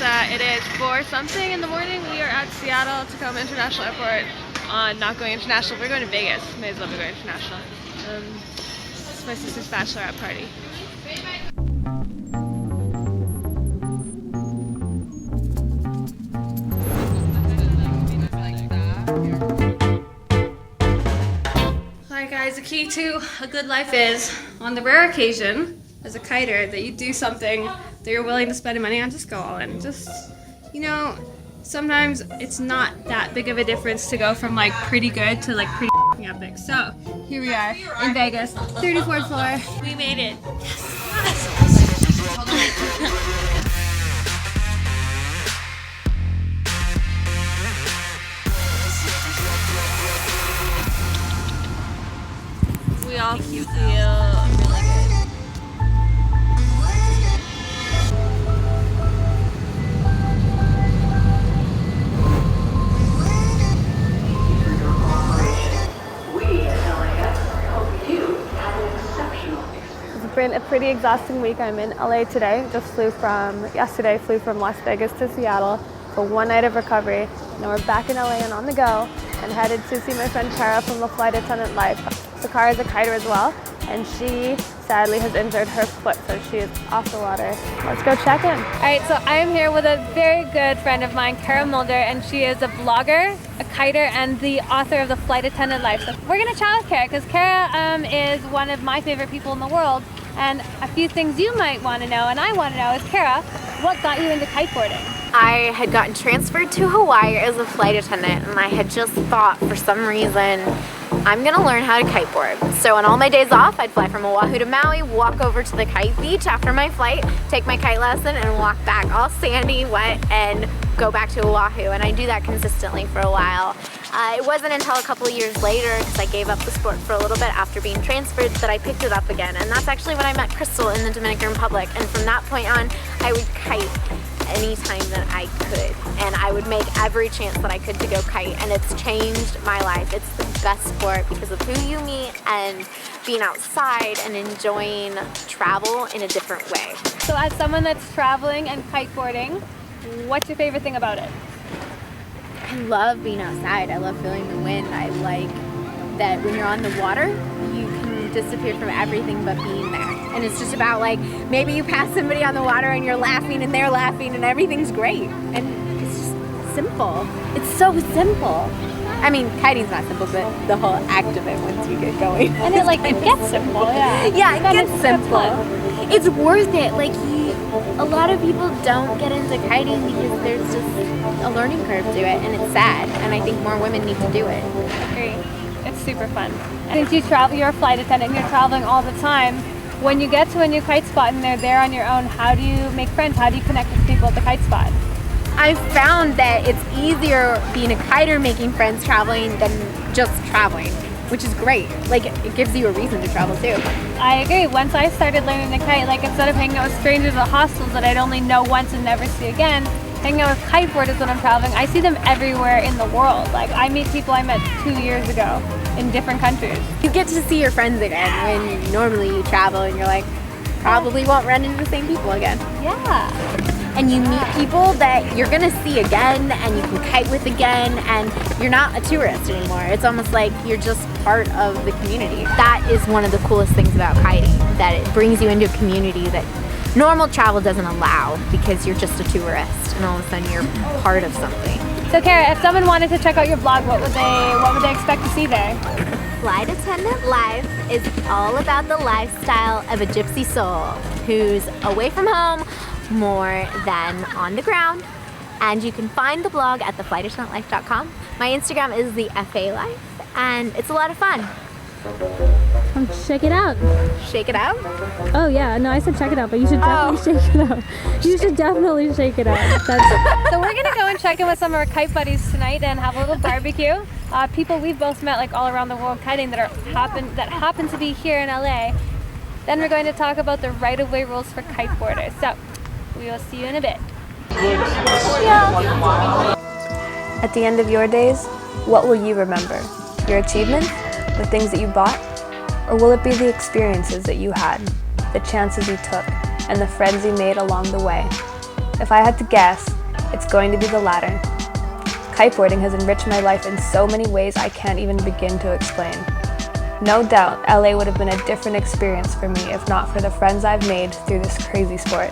it is 4 something in the morning. We are at Seattle Tacoma International Airport on not going international. We're going to Vegas. May as well be going international. It's my sister's bachelorette party. Alright guys, the key to a good life is, on the rare occasion, as a kiter, that you do something that you're willing to spend money on, just go all in. Just, you know, sometimes it's not that big of a difference to go from like pretty good to like pretty epic. So, here we are in Vegas, 34th floor. We made it. Yes! We all feel really good. It's been a pretty exhausting week. I'm in LA today. Flew from Las Vegas to Seattle for 1 night of recovery. Now we're back in LA and on the go, and headed to see my friend Kara from the flight attendant life. So Kara is a kiter as well, and she sadly has injured her foot, so she is off the water. Let's go check in. All right, so I am here with a very good friend of mine, Kara Mulder, and she is a blogger, a kiter, and the author of The Flight Attendant Life. So we're gonna chat with Kara, because Kara is one of my favorite people in the world, and a few things you might want to know, and I want to know, is Kara, what got you into kiteboarding? I had gotten transferred to Hawaii as a flight attendant, and I had just thought, for some reason, I'm gonna learn how to kiteboard. So on all my days off, I'd fly from Oahu to Maui, walk over to the kite beach after my flight, take my kite lesson, and walk back all sandy, wet, and go back to Oahu. And I do that consistently for a while. It wasn't until a couple of years later, because I gave up the sport for a little bit after being transferred, that I picked it up again. And that's actually when I met Crystal in the Dominican Republic. And from that point on, I would kite anytime that I could, and I would make every chance that I could to go kite, and it's changed my life. It's the best sport because of who you meet and being outside and enjoying travel in a different way. So as someone that's traveling and kiteboarding, what's your favorite thing about it? I love being outside. I love feeling the wind. I like that when you're on the water, you can disappear from everything but being there. And it's just about, like, maybe you pass somebody on the water and you're laughing and they're laughing and everything's great. And it's just simple. It's so simple. I mean, kiting's not simple, but the whole act of it once you get going. And it gets simple, yeah. Yeah, it gets simple. It's worth it. Like, a lot of people don't get into kiting because there's just a learning curve to it, and it's sad. And I think more women need to do it. Agree. It's super fun. Since you travel, you're a flight attendant and you're traveling all the time, when you get to a new kite spot and they're there on your own, how do you make friends? How do you connect with people at the kite spot? I've found that it's easier being a kiter making friends traveling than just traveling, which is great. Like, it gives you a reason to travel too. I agree. Once I started learning to kite, like, instead of hanging out with strangers at hostels that I'd only know once and never see again, hanging out with kiteboarders when I'm traveling, I see them everywhere in the world. Like, I meet people I met 2 years ago in different countries. You get to see your friends again when normally you travel and you're like, probably won't run into the same people again. Yeah. And you meet people that you're gonna see again and you can kite with again, and you're not a tourist anymore. It's almost like you're just part of the community. That is one of the coolest things about kiting, that it brings you into a community that normal travel doesn't allow, because you're just a tourist and all of a sudden you're part of something. So Kara, if someone wanted to check out your blog, what would they expect to see there? Flight Attendant Life is all about the lifestyle of a gypsy soul who's away from home more than on the ground. And you can find the blog at theflightattendantlife.com. My Instagram is the FA Life, and it's a lot of fun. Come check it out. Shake it out? Oh yeah, no, I said check it out, but you should definitely shake it out. You should definitely shake it out. So we're gonna go and check in with some of our kite buddies tonight and have a little barbecue. People we've both met like all around the world kiting that happen to be here in LA. Then we're going to talk about the right-of-way rules for kiteboarders. So we will see you in a bit. At the end of your days, what will you remember? Your achievements? The things that you bought? Or will it be the experiences that you had, the chances you took, and the friends you made along the way? If I had to guess, it's going to be the latter. Kiteboarding has enriched my life in so many ways I can't even begin to explain. No doubt, LA would have been a different experience for me if not for the friends I've made through this crazy sport.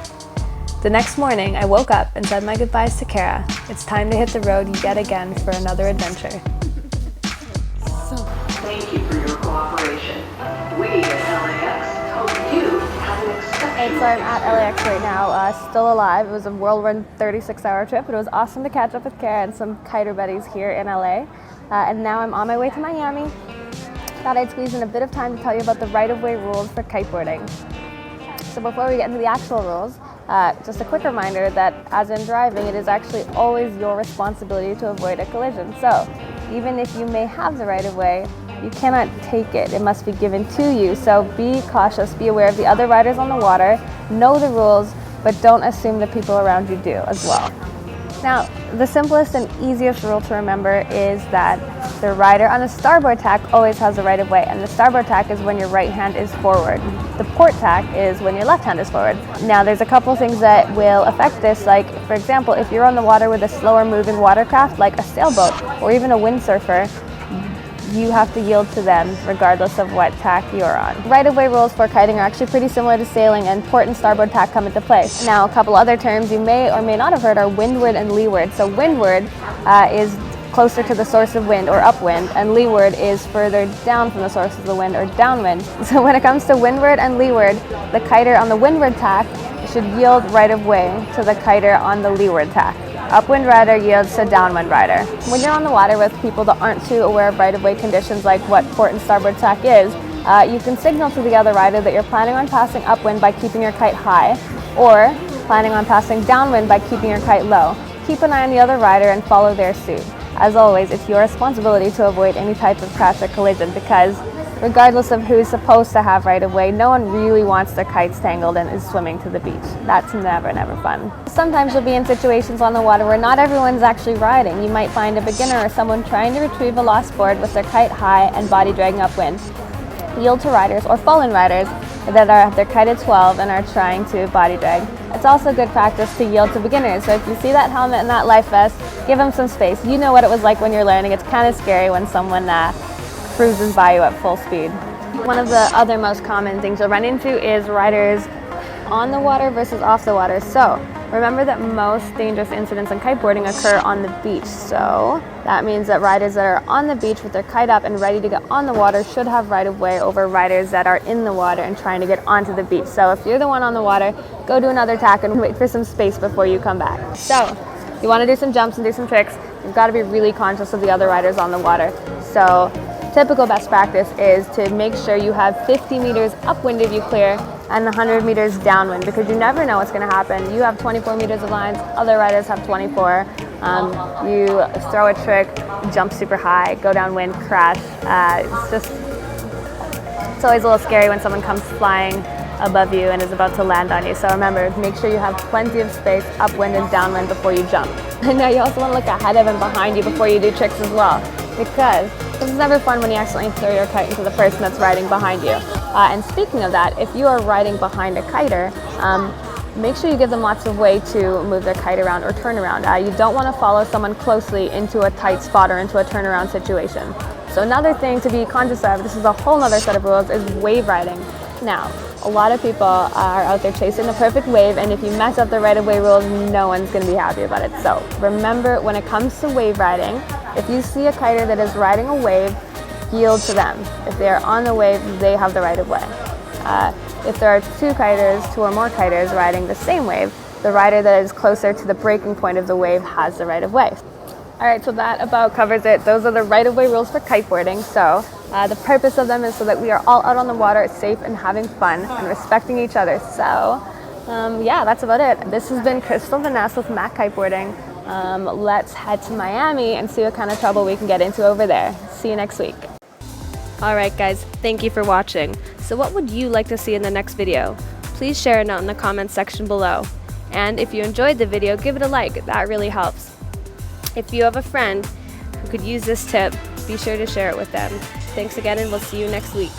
The next morning, I woke up and said my goodbyes to Kara. It's time to hit the road yet again for another adventure. Thank you for your cooperation. We at LAX hope you have an exceptional So I'm at LAX right now, still alive. It was a whirlwind 36-hour trip, but it was awesome to catch up with Kara and some kiter buddies here in LA. And now I'm on my way to Miami. Thought I'd squeeze in a bit of time to tell you about the right-of-way rules for kiteboarding. So before we get into the actual rules, just a quick reminder that as in driving, it is actually always your responsibility to avoid a collision. So even if you may have the right-of-way, you cannot take it. It must be given to you. So be cautious, be aware of the other riders on the water, know the rules, but don't assume the people around you do as well. Now, the simplest and easiest rule to remember is that the rider on the starboard tack always has the right of way, and the starboard tack is when your right hand is forward. The port tack is when your left hand is forward. Now, there's a couple things that will affect this, like, for example, if you're on the water with a slower moving watercraft, like a sailboat or even a windsurfer, you have to yield to them regardless of what tack you're on. Right-of-way rules for kiting are actually pretty similar to sailing, and port and starboard tack come into play. Now, a couple other terms you may or may not have heard are windward and leeward. So windward is closer to the source of wind or upwind, and leeward is further down from the source of the wind or downwind. So when it comes to windward and leeward, the kiter on the windward tack should yield right-of-way to the kiter on the leeward tack. Upwind rider yields to downwind rider. When you're on the water with people that aren't too aware of right-of-way conditions like what port and starboard tack is, you can signal to the other rider that you're planning on passing upwind by keeping your kite high, or planning on passing downwind by keeping your kite low. Keep an eye on the other rider and follow their suit. As always, it's your responsibility to avoid any type of crash or collision, because regardless of who's supposed to have right-of-way, no one really wants their kites tangled and is swimming to the beach. That's never fun. Sometimes you'll be in situations on the water where not everyone's actually riding. You might find a beginner or someone trying to retrieve a lost board with their kite high and body dragging upwind. Yield to riders or fallen riders that are their kite at 12 and are trying to body drag. It's also good practice to yield to beginners. So if you see that helmet and that life vest, give them some space. You know what it was like when you're learning. It's kind of scary when someone cruises by you at full speed. One of the other most common things you'll run into is riders on the water versus off the water. So remember that most dangerous incidents in kiteboarding occur on the beach. So that means that riders that are on the beach with their kite up and ready to get on the water should have right of way over riders that are in the water and trying to get onto the beach. So if you're the one on the water, go do another tack and wait for some space before you come back. So you want to do some jumps and do some tricks, you've got to be really conscious of the other riders on the water. So typical best practice is to make sure you have 50 meters upwind of you clear and 100 meters downwind, because you never know what's going to happen. You have 24 meters of lines, other riders have 24. You throw a trick, jump super high, go downwind, crash. It's always a little scary when someone comes flying above you and is about to land on you. So remember, make sure you have plenty of space upwind and downwind before you jump. And now you also want to look ahead of and behind you before you do tricks as well, because this is never fun when you accidentally throw your kite into the person that's riding behind you. And speaking of that, if you are riding behind a kiter, make sure you give them lots of way to move their kite around or turn around. You don't want to follow someone closely into a tight spot or into a turnaround situation. So another thing to be conscious of, this is a whole other set of rules, is wave riding. Now, a lot of people are out there chasing the perfect wave, and if you mess up the right-of-way rules, no one's going to be happy about it. So remember, when it comes to wave riding, if you see a kiter that is riding a wave, yield to them. If they are on the wave, they have the right-of-way. If there are two or more kiters riding the same wave, the rider that is closer to the breaking point of the wave has the right-of-way. All right, so that about covers it. Those are the right-of-way rules for kiteboarding. So the purpose of them is so that we are all out on the water, safe and having fun and respecting each other. So yeah, that's about it. This has been Crystal Vanessa with Mac Kiteboarding. Let's head to Miami and see what kind of trouble we can get into over there. See you next week. All right, guys, thank you for watching. So what would you like to see in the next video? Please share a note in the comments section below. And if you enjoyed the video, give it a like. That really helps. If you have a friend who could use this tip, be sure to share it with them. Thanks again, and we'll see you next week.